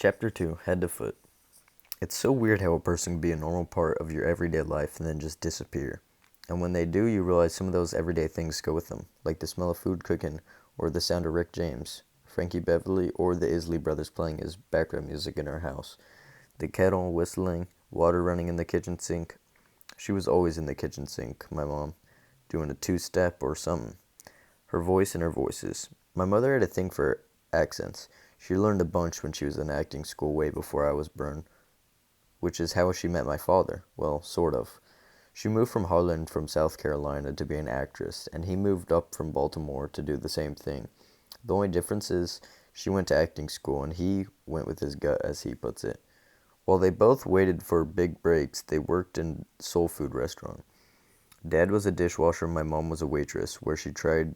Chapter 2, Head to Foot. It's so weird how a person can be a normal part of your everyday life and then just disappear. And when they do, you realize some of those everyday things go with them, like the smell of food cooking, or the sound of Rick James, Frankie Beverly, or the Isley Brothers playing as background music in our house. The kettle whistling, water running in the kitchen sink. She was always in the kitchen sink, my mom, doing a two-step or something. Her voice and her voices. My mother had a thing for accents. She learned a bunch when she was in acting school way before I was born, which is how she met my father. Well, sort of. She moved from Harlan from South Carolina to be an actress, and he moved up from Baltimore to do the same thing. The only difference is she went to acting school and he went with his gut, as he puts it. While they both waited for big breaks, they worked in soul food restaurant. Dad was a dishwasher, my mom was a waitress, where she tried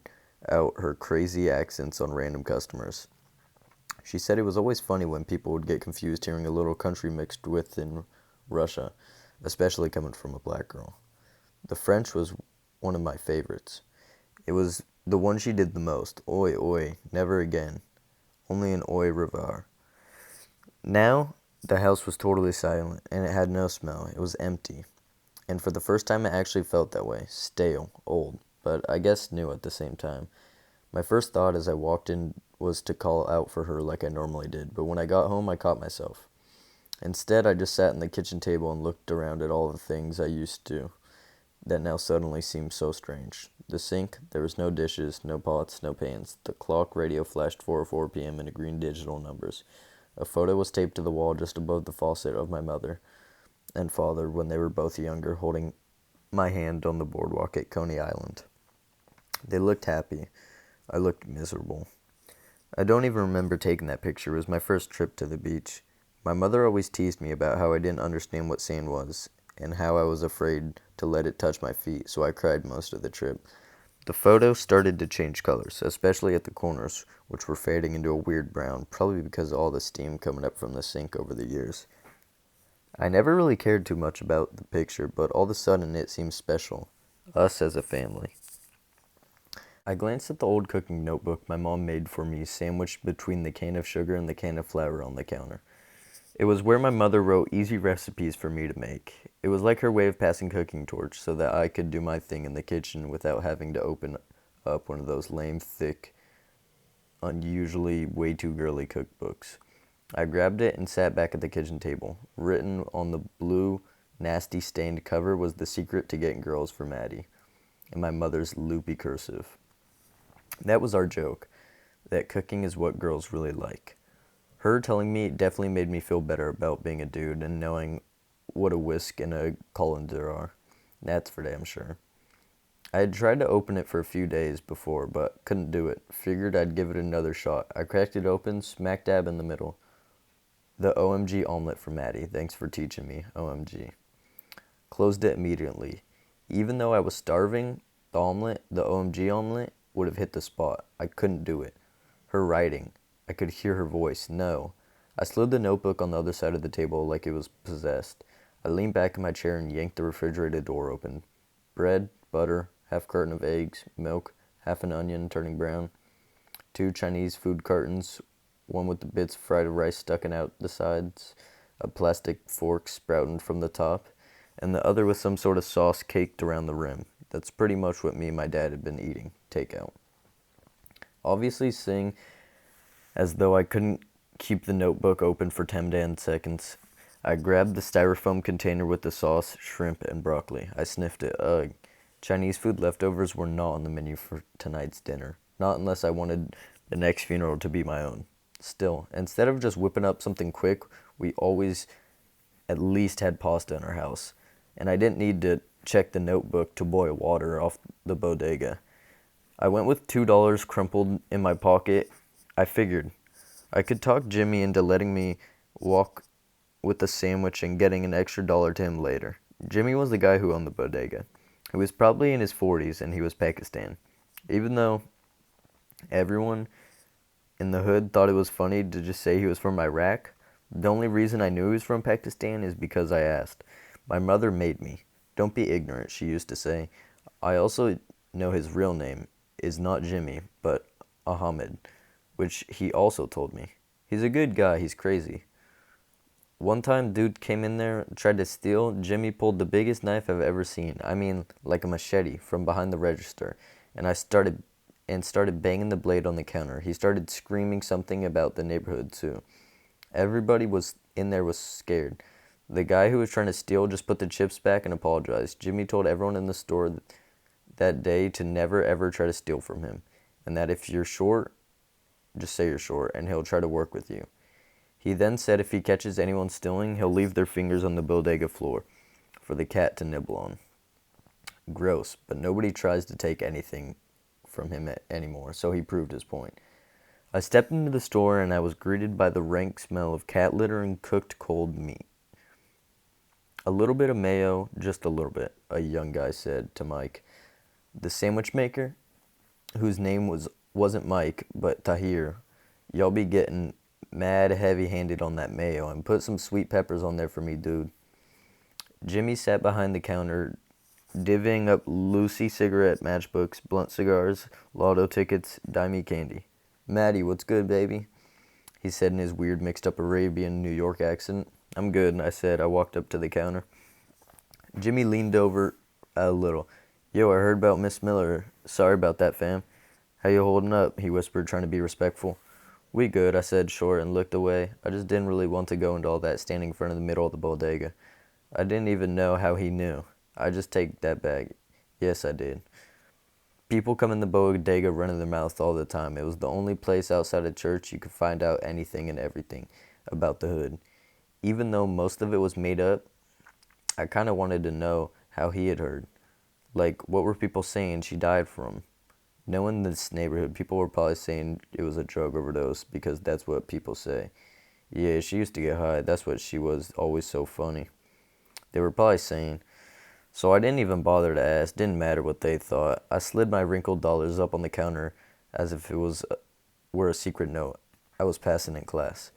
out her crazy accents on random customers. She said it was always funny when people would get confused hearing a little country mixed with in Russia, especially coming from a black girl. The French was one of my favorites. It was the one she did the most. Oi, oi, never again. Only an oi revoir. Now, the house was totally silent, and it had no smell. It was empty. And for the first time, it actually felt that way. Stale, old, but I guess new at the same time. My first thought as I walked in was to call out for her like I normally did, but when I got home, I caught myself. Instead, I just sat in the kitchen table and looked around at all the things I used to that now suddenly seemed so strange. The sink, there was no dishes, no pots, no pans. The clock radio flashed 4:04 p.m. into green digital numbers. A photo was taped to the wall just above the faucet of my mother and father when they were both younger, holding my hand on the boardwalk at Coney Island. They looked happy. I looked miserable. I don't even remember taking that picture. It was my first trip to the beach. My mother always teased me about how I didn't understand what sand was and how I was afraid to let it touch my feet, so I cried most of the trip. The photo started to change colors, especially at the corners, which were fading into a weird brown, probably because of all the steam coming up from the sink over the years. I never really cared too much about the picture, but all of a sudden it seemed special. Us as a family. I glanced at the old cooking notebook my mom made for me, sandwiched between the can of sugar and the can of flour on the counter. It was where my mother wrote easy recipes for me to make. It was like her way of passing cooking torch so that I could do my thing in the kitchen without having to open up one of those lame, thick, unusually way too girly cookbooks. I grabbed it and sat back at the kitchen table. Written on the blue, nasty stained cover was the secret to getting girls for Maddie, in my mother's loopy cursive. That was our joke, that cooking is what girls really like. Her telling me definitely made me feel better about being a dude and knowing what a whisk and a colander are. That's for damn sure. I had tried to open it for a few days before, but couldn't do it. Figured I'd give it another shot. I cracked it open, smack dab in the middle. The OMG omelet for Maddie. Thanks for teaching me, OMG. Closed it immediately. Even though I was starving, the OMG omelet, would have hit the spot. I couldn't do it. Her writing. I could hear her voice. No. I slid the notebook on the other side of the table like it was possessed. I leaned back in my chair and yanked the refrigerator door open. Bread, butter, half carton of eggs, milk, half an onion turning brown, 2 Chinese food cartons, one with the bits of fried rice sticking out the sides, a plastic fork sprouting from the top, and the other with some sort of sauce caked around the rim. That's pretty much what me and my dad had been eating, takeout. Obviously seeing as though I couldn't keep the notebook open for 10 damn seconds, I grabbed the styrofoam container with the sauce, shrimp, and broccoli. I sniffed it. Ugh. Chinese food leftovers were not on the menu for tonight's dinner. Not unless I wanted the next funeral to be my own. Still, instead of just whipping up something quick, we always at least had pasta in our house. And I didn't need to check the notebook to boil water off the bodega. I went with $2 crumpled in my pocket. I figured I could talk Jimmy into letting me walk with the sandwich and getting an extra dollar to him later. Jimmy was the guy who owned the bodega. He was probably in his 40s and he was Pakistan. Even though everyone in the hood thought it was funny to just say he was from Iraq, the only reason I knew he was from Pakistan is because I asked. My mother made me. Don't be ignorant, she used to say. I also know his real name is not Jimmy, but Ahmed, which he also told me. He's a good guy, he's crazy. One time, dude came in there, tried to steal. Jimmy pulled the biggest knife I've ever seen. I mean, like a machete from behind the register. And I started banging the blade on the counter. He started screaming something about the neighborhood too. Everybody was in there was scared. The guy who was trying to steal just put the chips back and apologized. Jimmy told everyone in the store that day to never ever try to steal from him, and that if you're short, just say you're short, and he'll try to work with you. He then said if he catches anyone stealing, he'll leave their fingers on the bodega floor for the cat to nibble on. Gross, but nobody tries to take anything from him anymore, so he proved his point. I stepped into the store and I was greeted by the rank smell of cat litter and cooked cold meat. A little bit of mayo, just a little bit, a young guy said to Mike. The sandwich maker, whose name wasn't Mike, but Tahir, y'all be getting mad heavy-handed on that mayo, and put some sweet peppers on there for me, dude. Jimmy sat behind the counter, divvying up Lucy cigarette matchbooks, blunt cigars, lotto tickets, dimey candy. Maddie, what's good, baby? He said in his weird mixed-up Arabian New York accent. I'm good, I said. I walked up to the counter. Jimmy leaned over a little. Yo, I heard about Miss Miller. Sorry about that, fam. How you holding up? He whispered, trying to be respectful. We good, I said short and looked away. I just didn't really want to go into all that standing in front of the middle of the bodega. I didn't even know how he knew. I just take that bag. Yes, I did. People come in the bodega running their mouths all the time. It was the only place outside of church you could find out anything and everything about the hood. Even though most of it was made up, I kind of wanted to know how he had heard. Like, what were people saying she died from? Knowing this neighborhood, people were probably saying it was a drug overdose because that's what people say. Yeah, she used to get high. That's what she was, always so funny. They were probably saying. So I didn't even bother to ask. Didn't matter what they thought. I slid my wrinkled dollars up on the counter as if it were a secret note. I was passing in class.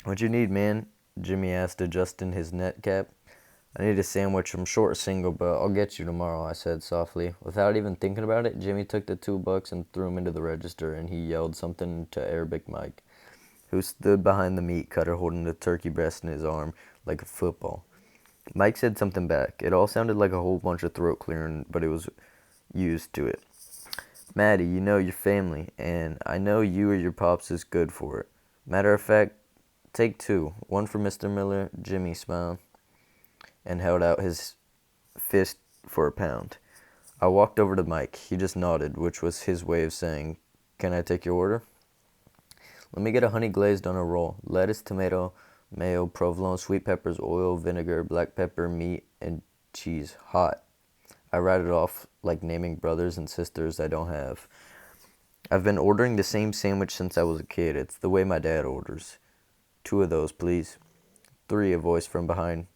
What you need, man? Jimmy asked, adjusting his net cap. I need a sandwich. I'm short a single, but I'll get you tomorrow, I said softly. Without even thinking about it, Jimmy took the $2 and threw them into the register, and he yelled something to Arabic Mike, who stood behind the meat cutter holding the turkey breast in his arm like a football. Mike said something back. It all sounded like a whole bunch of throat clearing, but it was used to it. Maddie, you know your family, and I know you or your pops is good for it. Matter of fact, take 2. One for Mr. Miller. Jimmy smiled and held out his fist for a pound. I walked over to Mike. He just nodded, which was his way of saying, can I take your order? Let me get a honey glazed on a roll. Lettuce, tomato, mayo, provolone, sweet peppers, oil, vinegar, black pepper, meat, and cheese. Hot. I rattled off like naming brothers and sisters I don't have. I've been ordering the same sandwich since I was a kid. It's the way my dad orders. 2 of those, please. 3, a voice from behind.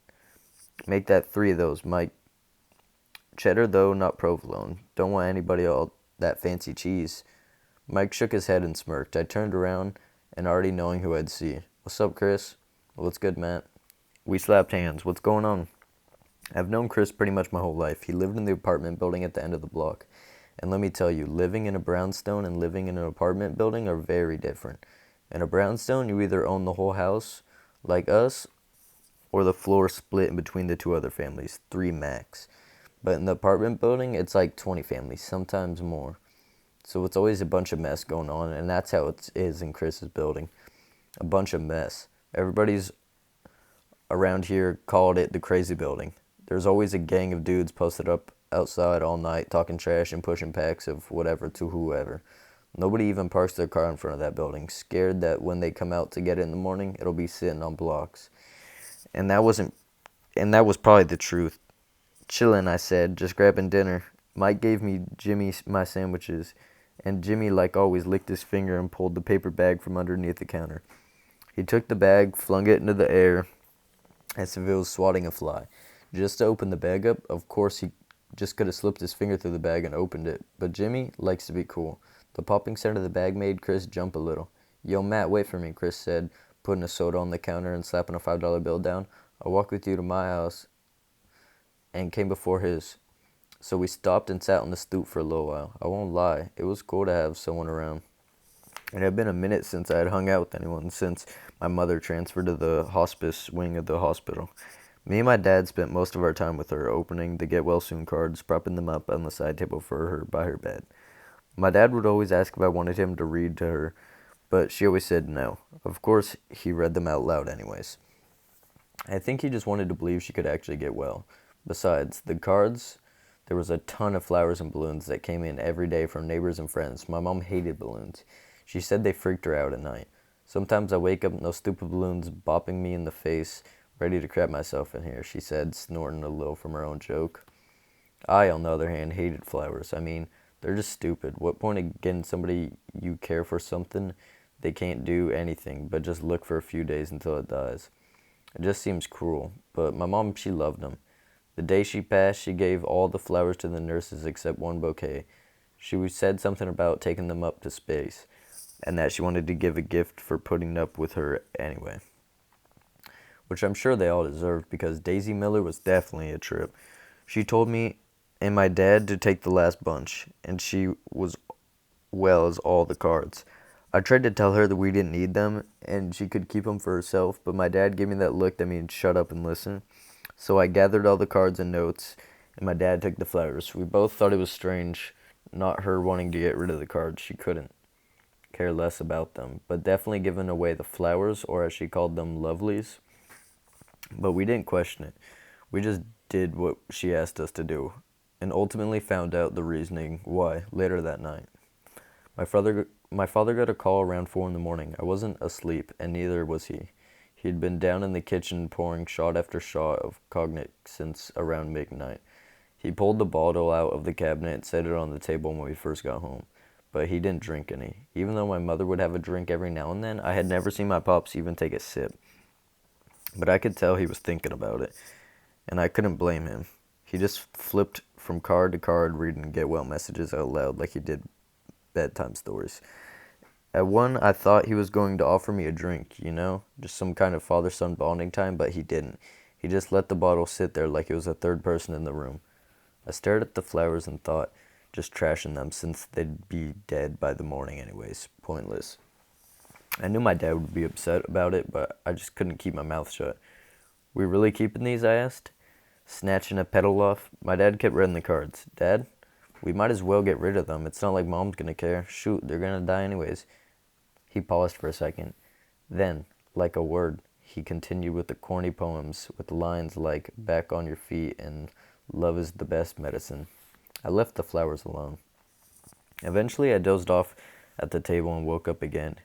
Make that 3 of those, Mike. Cheddar, though, not provolone. Don't want anybody all that fancy cheese. Mike shook his head and smirked. I turned around and already knowing who I'd see. What's up, Chris? What's good, Matt? We slapped hands. What's going on? I've known Chris pretty much my whole life. He lived in the apartment building at the end of the block. And let me tell you, living in a brownstone and living in an apartment building are very different. In a brownstone, you either own the whole house, like us, or the floor split in between the 2 other families, 3 max. But in the apartment building, it's like 20 families, sometimes more. So it's always a bunch of mess going on, and that's how it is in Chris's building. A bunch of mess. Everybody's around here called it the crazy building. There's always a gang of dudes posted up outside all night talking trash and pushing packs of whatever to whoever. Nobody even parks their car in front of that building, scared that when they come out to get it in the morning, it'll be sitting on blocks. And that was probably the truth. Chillin', I said, just grabbing dinner. Mike gave me Jimmy my sandwiches, and Jimmy, like always, licked his finger and pulled the paper bag from underneath the counter. He took the bag, flung it into the air, as if it was swatting a fly. Just to open the bag up, of course he just could have slipped his finger through the bag and opened it, but Jimmy likes to be cool. The popping sound of the bag made Chris jump a little. Yo, Matt, wait for me, Chris said, putting a soda on the counter and slapping a $5 bill down. I'll walk with you to my house, and came before his. So we stopped and sat on the stoop for a little while. I won't lie, it was cool to have someone around. It had been a minute since I had hung out with anyone since my mother transferred to the hospice wing of the hospital. Me and my dad spent most of our time with her, opening the get well soon cards, propping them up on the side table for her by her bed. My dad would always ask if I wanted him to read to her, but she always said no. Of course, he read them out loud anyways. I think he just wanted to believe she could actually get well. Besides, the cards, there was a ton of flowers and balloons that came in every day from neighbors and friends. My mom hated balloons. She said they freaked her out at night. Sometimes I wake up and those stupid balloons bopping me in the face, ready to crap myself in here, she said, snorting a little from her own joke. I, on the other hand, hated flowers. I mean, they're just stupid. What point of getting somebody you care for something they can't do anything but just look for a few days until it dies? It just seems cruel. But my mom, she loved them. The day she passed, she gave all the flowers to the nurses except one bouquet. She said something about taking them up to space, and that she wanted to give a gift for putting up with her anyway. Which I'm sure they all deserved because Daisy Miller was definitely a trip. She told me and my dad to take the last bunch, and she was well as all the cards. I tried to tell her that we didn't need them and she could keep them for herself, but my dad gave me that look that means shut up and listen. So I gathered all the cards and notes, and my dad took the flowers. We both thought it was strange, not her wanting to get rid of the cards. She couldn't care less about them, but definitely giving away the flowers, or as she called them, lovelies. But we didn't question it. We just did what she asked us to do, and ultimately found out the reasoning why later that night. My father got a call around 4 in the morning. I wasn't asleep, and neither was he. He'd been down in the kitchen pouring shot after shot of cognac since around midnight. He pulled the bottle out of the cabinet and set it on the table when we first got home. But he didn't drink any. Even though my mother would have a drink every now and then, I had never seen my pops even take a sip. But I could tell he was thinking about it, and I couldn't blame him. He just flipped from card to card reading get well messages out loud like he did bedtime stories. At one, I thought he was going to offer me a drink, just some kind of father-son bonding time, but he didn't. He just let the bottle sit there like it was a third person in the room. I stared at the flowers and thought, just trashing them since they'd be dead by the morning anyways. Pointless. I knew my dad would be upset about it, but I just couldn't keep my mouth shut. "We really keeping these?" I asked, snatching a petal off. My dad kept reading the cards. "Dad, we might as well get rid of them. It's not like Mom's gonna care. Shoot, they're gonna die anyways." He paused for a second. Then, like a word, he continued with the corny poems with lines like "back on your feet" and "love is the best medicine." I left the flowers alone. Eventually, I dozed off at the table and woke up again,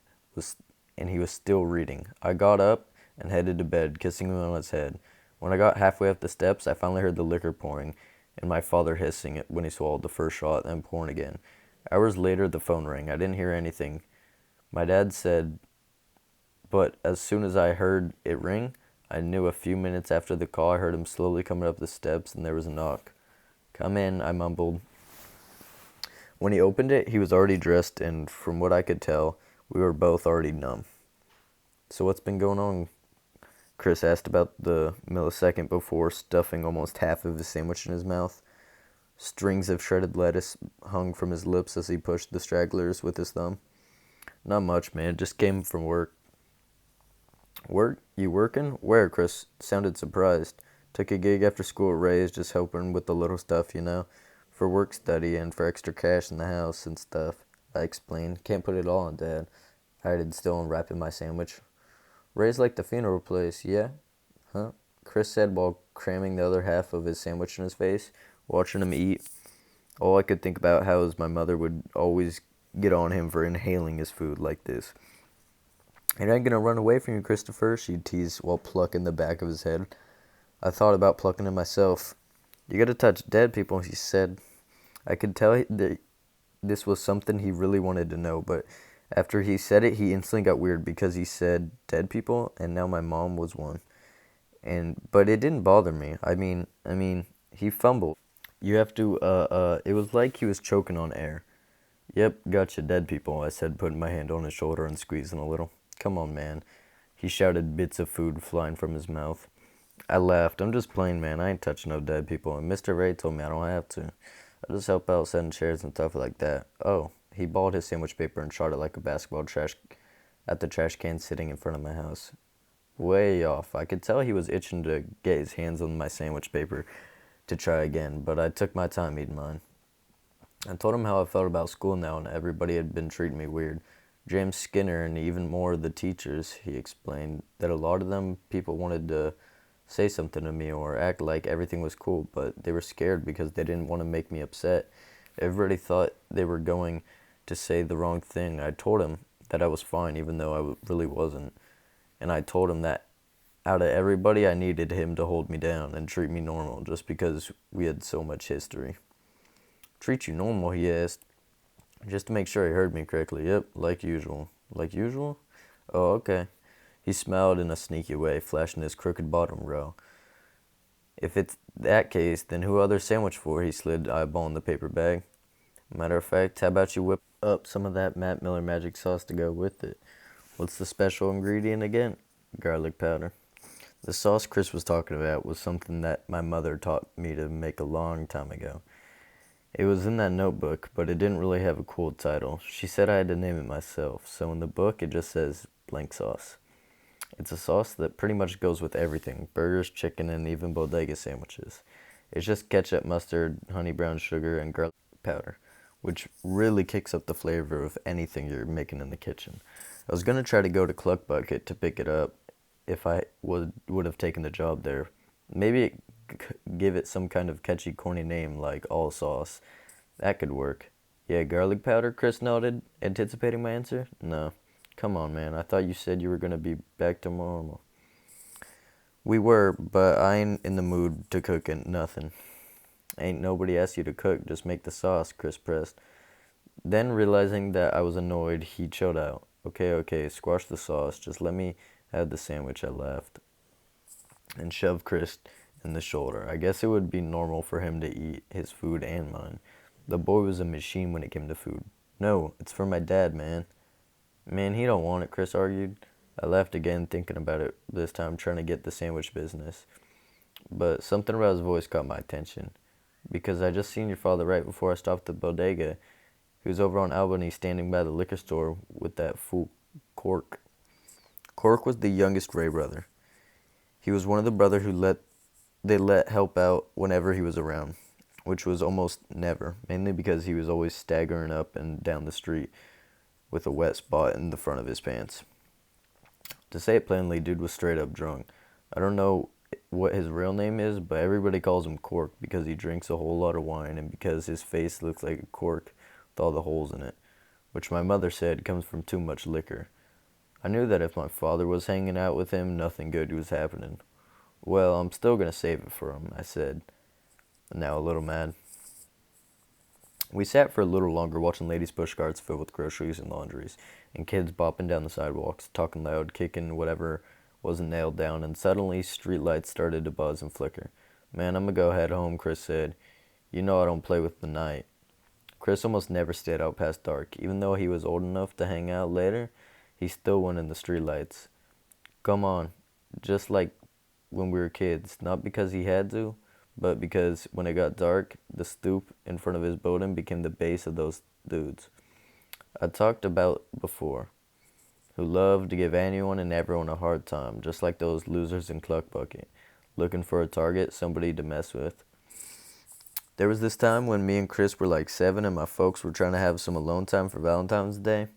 and he was still reading. I got up and headed to bed, kissing him on his head. When I got halfway up the steps, I finally heard the liquor pouring, and my father hissing it when he swallowed the first shot, then pouring again. Hours later, the phone rang. I didn't hear anything. My dad said, but as soon as I heard it ring, I knew. A few minutes after the call, I heard him slowly coming up the steps, and there was a knock. "Come in," I mumbled. When he opened it, he was already dressed, and from what I could tell, we were both already numb. "So what's been going on?" Chris asked about the millisecond before stuffing almost half of his sandwich in his mouth. Strings of shredded lettuce hung from his lips as he pushed the stragglers with his thumb. "Not much, man. Just came from work." "Work? You working? Where?" Chris sounded surprised. "Took a gig after school at Ray's, just helping with the little stuff, for work study and for extra cash in the house and stuff," I explained. "Can't put it all on Dad." I added, still unwrapping my sandwich. "Ray's like the funeral place, yeah?" "Huh?" Chris said while cramming the other half of his sandwich in his face, watching him eat. All I could think about how is my mother would always get on him for inhaling his food like this. "It ain't gonna run away from you, Christopher," she'd tease while plucking the back of his head. I thought about plucking it myself. "You gotta touch dead people," she said. I could tell that this was something he really wanted to know, but after he said it, he instantly got weird because he said dead people, and now my mom was one. But it didn't bother me. I mean, he fumbled. "You have to, it was like he was choking on air." "Yep, gotcha, dead people," I said, putting my hand on his shoulder and squeezing a little. "Come on, man," he shouted, bits of food flying from his mouth. I laughed. "I'm just playing, man. I ain't touching no dead people, and Mr. Ray told me I don't have to. I just help out setting chairs and stuff like that." "Oh, He balled his sandwich paper and shot it like a basketball trash at the trash can sitting in front of my house. Way off. I could tell he was itching to get his hands on my sandwich paper to try again, but I took my time eating mine. I told him how I felt about school now and everybody had been treating me weird. James Skinner and even more of the teachers, he explained that a lot of them people wanted to say something to me or act like everything was cool, but they were scared because they didn't want to make me upset. Everybody thought they were going to say the wrong thing. I told him that I was fine even though really wasn't. And I told him that out of everybody, I needed him to hold me down and treat me normal just because we had so much history. Treat you normal, he asked, just to make sure he heard me correctly. Yep, like usual. Like usual? Oh, okay. He smiled in a sneaky way, flashing his crooked bottom row. If it's that case, then who other sandwich for? He slid eyeball in the paper bag. Matter of fact, how about you whip up some of that Matt Miller magic sauce to go with it? What's the special ingredient again? Garlic powder. The sauce Chris was talking about was something that my mother taught me to make a long time ago. It was in that notebook, but it didn't really have a cool title. She said I had to name it myself, so in the book it just says blank sauce. It's a sauce that pretty much goes with everything, burgers, chicken, and even bodega sandwiches. It's just ketchup, mustard, honey brown sugar, and garlic powder, which really kicks up the flavor of anything you're making in the kitchen. I was going to try to go to Cluck Bucket to pick it up if I would have taken the job there. Maybe give it some kind of catchy, corny name like All Sauce. That could work. Yeah, garlic powder, Chris nodded, anticipating my answer. No. Come on, man. I thought you said you were going to be back to normal. We were, but I ain't in the mood to cook nothing. Ain't nobody asked you to cook, just make the sauce, Chris pressed. Then, realizing that I was annoyed, he chilled out. Okay, squash the sauce, just let me have the sandwich, I laughed. And shoved Chris in the shoulder. I guess it would be normal for him to eat his food and mine. The boy was a machine when it came to food. No, it's for my dad, man. Man, he don't want it, Chris argued. I laughed again, thinking about it, this time trying to get the sandwich business. But something about his voice caught my attention. Because I just seen your father right before I stopped at the bodega. He was over on Albany standing by the liquor store with that fool Cork. Cork was the youngest Ray brother. He was one of the brothers they let help out whenever he was around, which was almost never, mainly because he was always staggering up and down the street with a wet spot in the front of his pants. To say it plainly, dude was straight up drunk. I don't know what his real name is, but everybody calls him Cork because he drinks a whole lot of wine and because his face looks like a cork with all the holes in it, which my mother said comes from too much liquor. I knew that if my father was hanging out with him, nothing good was happening. Well, I'm still going to save it for him, I said, now a little mad. We sat for a little longer watching ladies' push carts filled with groceries and laundries, and kids bopping down the sidewalks, talking loud, kicking whatever wasn't nailed down, and suddenly street lights started to buzz and flicker. Man, I'm gonna go head home, Chris said. You know I don't play with the night. Chris almost never stayed out past dark. Even though he was old enough to hang out later, he still went in the street lights. Come on, just like when we were kids, not because he had to, but because when it got dark, the stoop in front of his building became the base of those dudes I talked about before, who loved to give anyone and everyone a hard time, just like those losers in Cluck Bucket, looking for a target, somebody to mess with. There was this time when me and Chris were like 7 and my folks were trying to have some alone time for Valentine's Day.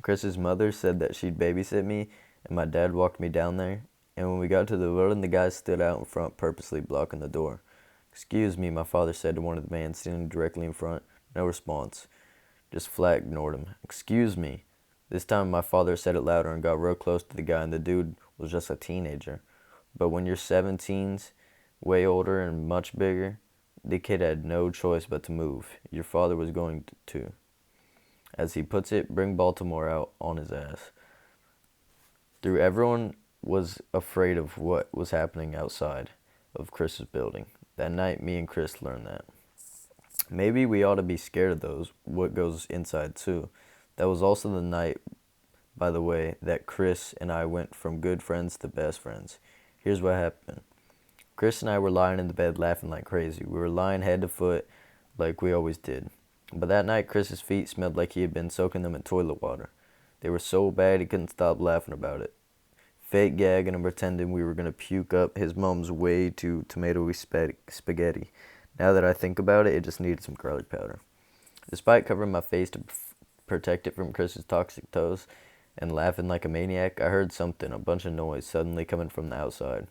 Chris's mother said that she'd babysit me, and my dad walked me down there. And when we got to the building, the guy stood out in front, purposely blocking the door. Excuse me, my father said to one of the men standing directly in front. No response. Just flat ignored him. Excuse me. This time my father said it louder and got real close to the guy, and the dude was just a teenager. But when you're 17s, way older and much bigger, the kid had no choice but to move. Your father was going to, as he puts it, bring Baltimore out on his ass. Through everyone was afraid of what was happening outside of Chris's building. That night, me and Chris learned that. Maybe we ought to be scared of what goes inside too. That was also the night, by the way, that Chris and I went from good friends to best friends. Here's what happened. Chris and I were lying in the bed laughing like crazy. We were lying head to foot like we always did. But that night, Chris's feet smelled like he had been soaking them in toilet water. They were so bad he couldn't stop laughing about it, fake gagging and pretending we were going to puke up his mom's way too tomatoey spaghetti. Now that I think about it, it just needed some garlic powder. Despite covering my face to protect it from Chris's toxic toes and laughing like a maniac, I heard something, a bunch of noise, suddenly coming from the outside.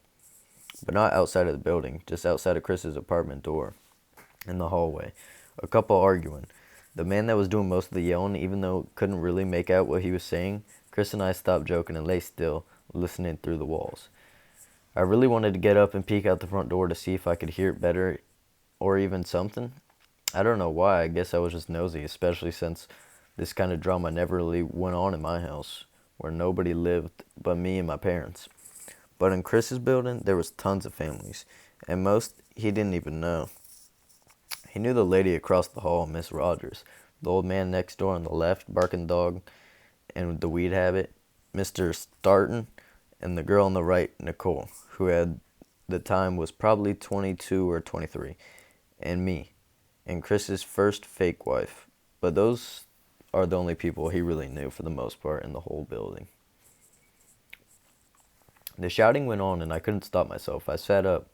But not outside of the building, just outside of Chris's apartment door, in the hallway. A couple arguing. The man that was doing most of the yelling, even though couldn't really make out what he was saying, Chris and I stopped joking and lay still, listening through the walls. I really wanted to get up and peek out the front door to see if I could hear it better or even something. I don't know why, I guess I was just nosy, especially since this kind of drama never really went on in my house, where nobody lived but me and my parents. But in Chris's building, there was tons of families, and most he didn't even know. He knew the lady across the hall, Miss Rogers, the old man next door on the left, barking dog, and the weed habit, Mr. Starton, and the girl on the right, Nicole, who at the time was probably 22 or 23, and me, and Chris's first fake wife. But those are the only people he really knew for the most part in the whole building. The shouting went on and I couldn't stop myself. I sat up.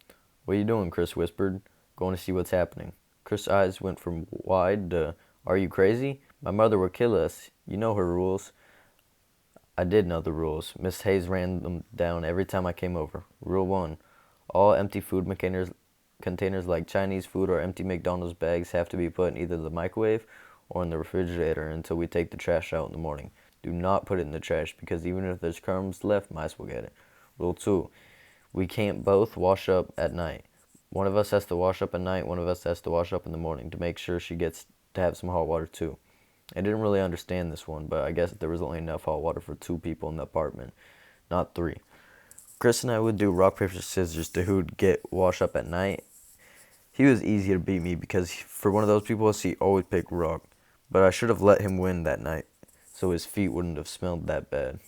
"What are you doing?" Chris whispered. "Going to see what's happening." Chris' eyes went from wide to, "Are you crazy? My mother will kill us. You know her rules." I did know the rules. Miss Hayes ran them down every time I came over. Rule 1. All empty food containers like Chinese food or empty McDonald's bags have to be put in either the microwave or in the refrigerator until we take the trash out in the morning. Do not put it in the trash because even if there's crumbs left, mice will get it. Rule 2. We can't both wash up at night. One of us has to wash up at night, one of us has to wash up in the morning to make sure she gets to have some hot water too. I didn't really understand this one, but I guess there was only enough hot water for 2 people in the apartment, not 3. Chris and I would do rock, paper, scissors to who'd get wash up at night. He was easy to beat me because for one of those people, he always picked rock. But I should have let him win that night, so his feet wouldn't have smelled that bad.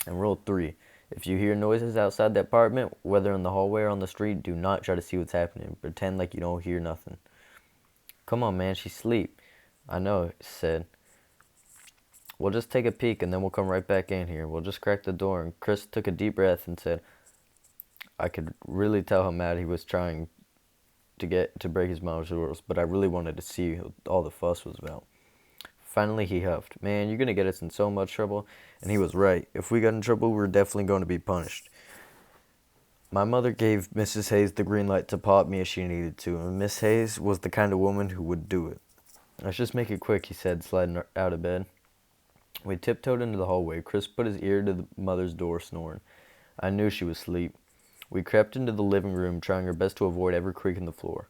And rule 3. If you hear noises outside the apartment, whether in the hallway or on the street, do not try to see what's happening. Pretend like you don't hear nothing. "Come on, man, she's asleep." "I know," he said. "We'll just take a peek and then we'll come right back in here. We'll just crack the door." And Chris took a deep breath and said, I could really tell how mad he was trying to get to break his mom's rules, but I really wanted to see what all the fuss was about. Finally, he huffed, "Man, you're going to get us in so much trouble." And he was right. If we got in trouble, we were definitely going to be punished. My mother gave Mrs. Hayes the green light to pop me if she needed to, and Miss Hayes was the kind of woman who would do it. "Let's just make it quick," he said, sliding out of bed. We tiptoed into the hallway. Chris put his ear to the mother's door, snoring. I knew she was asleep. We crept into the living room, trying our best to avoid every creak in the floor.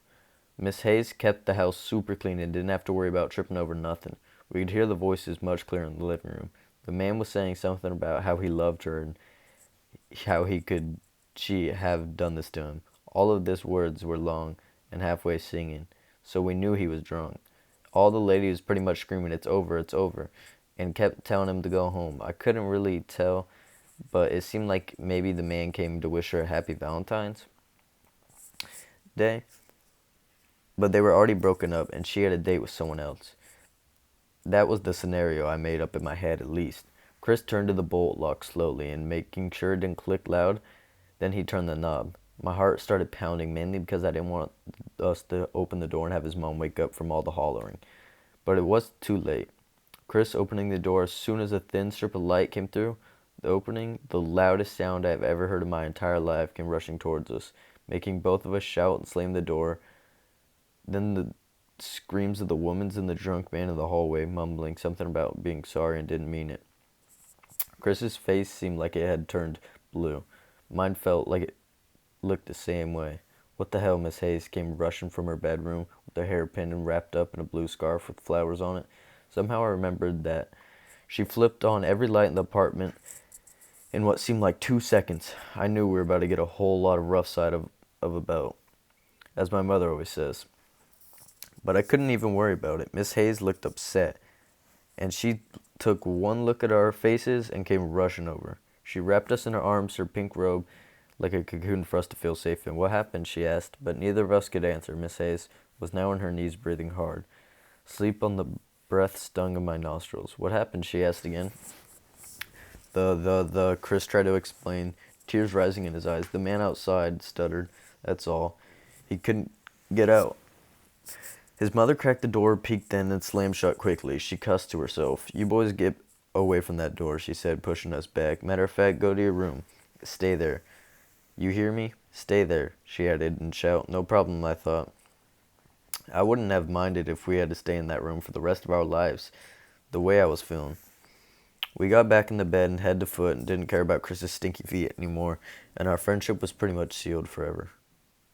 Miss Hayes kept the house super clean and didn't have to worry about tripping over nothing. We could hear the voices much clearer in the living room. The man was saying something about how he loved her and how she have done this to him. All of these words were long and halfway singing, so we knew he was drunk. All the lady was pretty much screaming, it's over," and kept telling him to go home. I couldn't really tell, but it seemed like maybe the man came to wish her a happy Valentine's Day. But they were already broken up, and she had a date with someone else. That was the scenario I made up in my head, at least. Chris turned to the bolt lock slowly, and making sure it didn't click loud, then he turned the knob. My heart started pounding, mainly because I didn't want us to open the door and have his mom wake up from all the hollering. But it was too late. Chris opening the door as soon as a thin strip of light came through the opening, the loudest sound I have ever heard in my entire life, came rushing towards us, making both of us shout and slam the door. Then the screams of the woman and the drunk man in the hallway, mumbling something about being sorry and didn't mean it. Chris's face seemed like it had turned blue. Mine felt like it looked the same way. "What the hell?" Miss Hayes came rushing from her bedroom with her hair pinned and wrapped up in a blue scarf with flowers on it. Somehow I remembered that. She flipped on every light in the apartment in what seemed like 2 seconds. I knew we were about to get a whole lot of rough side of a bout, as my mother always says. But I couldn't even worry about it. Miss Hayes looked upset, and she took one look at our faces and came rushing over. She wrapped us in her arms, her pink robe, like a cocoon for us to feel safe in. "What happened?" she asked, but neither of us could answer. Miss Hayes was now on her knees, breathing hard. Sleep on the breath stung of my nostrils. What happened? She asked again. Chris tried to explain, tears rising in his eyes. The man outside stuttered, that's all. He couldn't get out. His mother cracked the door, peeked in, and slammed shut quickly. She cussed to herself. You boys get away from that door, she said, pushing us back. Matter of fact, go to your room. Stay there. You hear me? Stay there, she added in shout. No problem, I thought. I wouldn't have minded if we had to stay in that room for the rest of our lives, the way I was feeling. We got back in the bed and head to foot and didn't care about Chris's stinky feet anymore, and our friendship was pretty much sealed forever.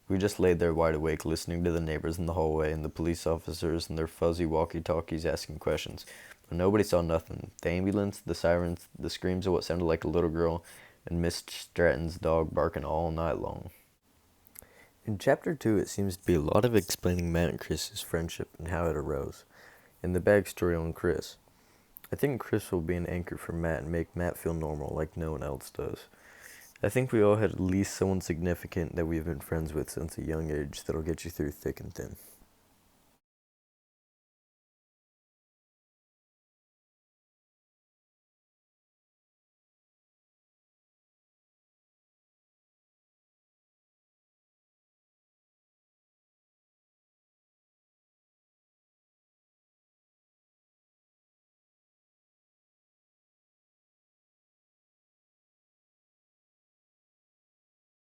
We just laid there wide awake, listening to the neighbors in the hallway and the police officers and their fuzzy walkie-talkies asking questions. But nobody saw nothing. The ambulance, the sirens, the screams of what sounded like a little girl, and Miss Stratton's dog barking all night long. In Chapter 2, it seems to be a lot of explaining Matt and Chris's friendship and how it arose, and the backstory on Chris. I think Chris will be an anchor for Matt and make Matt feel normal like no one else does. I think we all had at least someone significant that we've been friends with since a young age that'll get you through thick and thin.